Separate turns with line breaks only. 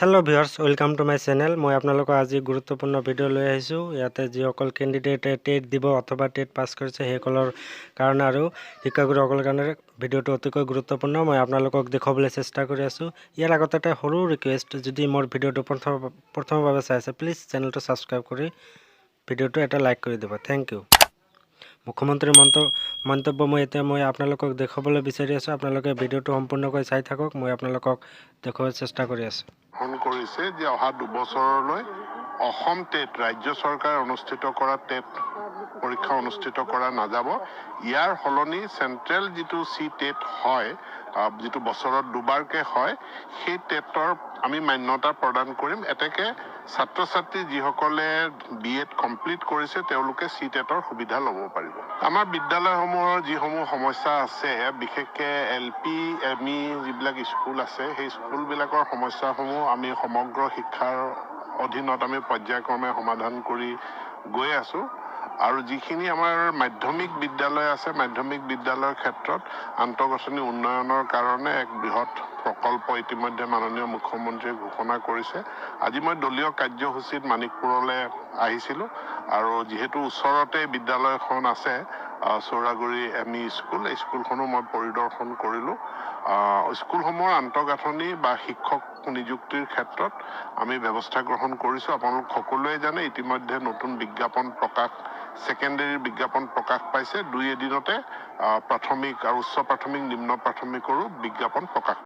Hello viewers, welcome to my channel. মই আপোনালোকক আজি গুৰুত্বপূৰ্ণ ভিডিও লৈ আহিছো। ইয়াতে যিসকল ক্যান্ডিডেটে টেট দিব অথবা টেট পাস কৰিছে সেইসকলৰ কাৰণে আৰু শিক্ষাগুৰুসকলৰ কাৰণে ভিডিওটো অতিকৈ গুৰুত্বপূৰ্ণ। মই আপোনালোকক দেখাবলৈ চেষ্টা কৰি আছো। ইয়াৰ আগতে এটা সৰু ৰিকুৱেষ্ট, যদি মোৰ ভিডিওটো প্ৰথমবাৰ চাই আছে প্লিজ চেনেলটো সাবস্ক্ৰাইব কৰি ভিডিওটো এটা লাইক কৰি দিব। Thank you. মুখ্যমন্ত্ৰীৰ মন্তব্য মই আপোনালোকক দেখাবলৈ বিচাৰি আছো। আপোনালোকে ভিডিওটো সম্পূৰ্ণকৈ চাই থাকক। মই আপোনালোকক দেখাবলৈ চেষ্টা কৰি আছো।
ফোন কৰিছে যে অহা 2 বছৰলৈ অসম টেট ৰাজ্য চৰকাৰ অনুষ্ঠিত কৰা টেট পৰীক্ষা অনুষ্ঠিত কৰা নাযাব। ইয়াৰ হলনি চেন্ট্ৰেল যিটো সি টেট হয়, যিটো বছৰত দুবাৰকে হয়, সেই টেটৰ আমি মান্যতা প্ৰদান কৰিম। এতেকে ছাত্ৰ ছাত্ৰী যিসকলে বিএড কমপ্লিট কৰিছে তেওঁলোকে সি টেটৰ সুবিধা ল'ব পাৰিব। আমাৰ বিদ্যালয়সমূহৰ যিসমূহ সমস্যা আছে, বিশেষকৈ এলপি এমই যিবিলাক স্কুল আছে, সেই স্কুলবিলাকৰ সমস্যাসমূহ আমি সমগ্ৰ শিক্ষাৰ অধীনত আমি পৰ্যায়ক্ৰমে সমাধান কৰি গৈ আছো। আৰু যিখিনি আমাৰ মাধ্যমিক বিদ্যালয় আছে, মাধ্যমিক বিদ্যালয়ৰ ক্ষেত্ৰত আন্তঃগাঁথনি উন্নয়নৰ কাৰণে এক বৃহৎ প্ৰকল্প ইতিমধ্যে মাননীয় মুখ্যমন্ত্ৰীয়ে ঘোষণা কৰিছে। আজি মই দলীয় কাৰ্যসূচীত মানিকপুৰলৈ আহিছিলোঁ আৰু যিহেতু ওচৰতে বিদ্যালয়খন আছে চৌৰাগুৰি এমই স্কুল, এই স্কুলখনো মই পৰিদৰ্শন কৰিলোঁ। স্কুলসমূহৰ আন্তঃগাঁথনি বা শিক্ষক নিযুক্তিৰ ক্ষেত্ৰত আমি ব্যৱস্থা গ্ৰহণ কৰিছোঁ। আপোনালোক সকলোৱে জানে ইতিমধ্যে নতুন বিজ্ঞাপন প্ৰকাশ, সেকেন্ডাৰী বিজ্ঞাপন প্ৰকাশ পাইছে। 2 এদিনতে প্ৰাথমিক আৰু উচ্চ প্ৰাথমিক নিম্ন প্ৰাথমিকৰো বিজ্ঞাপন প্ৰকাশ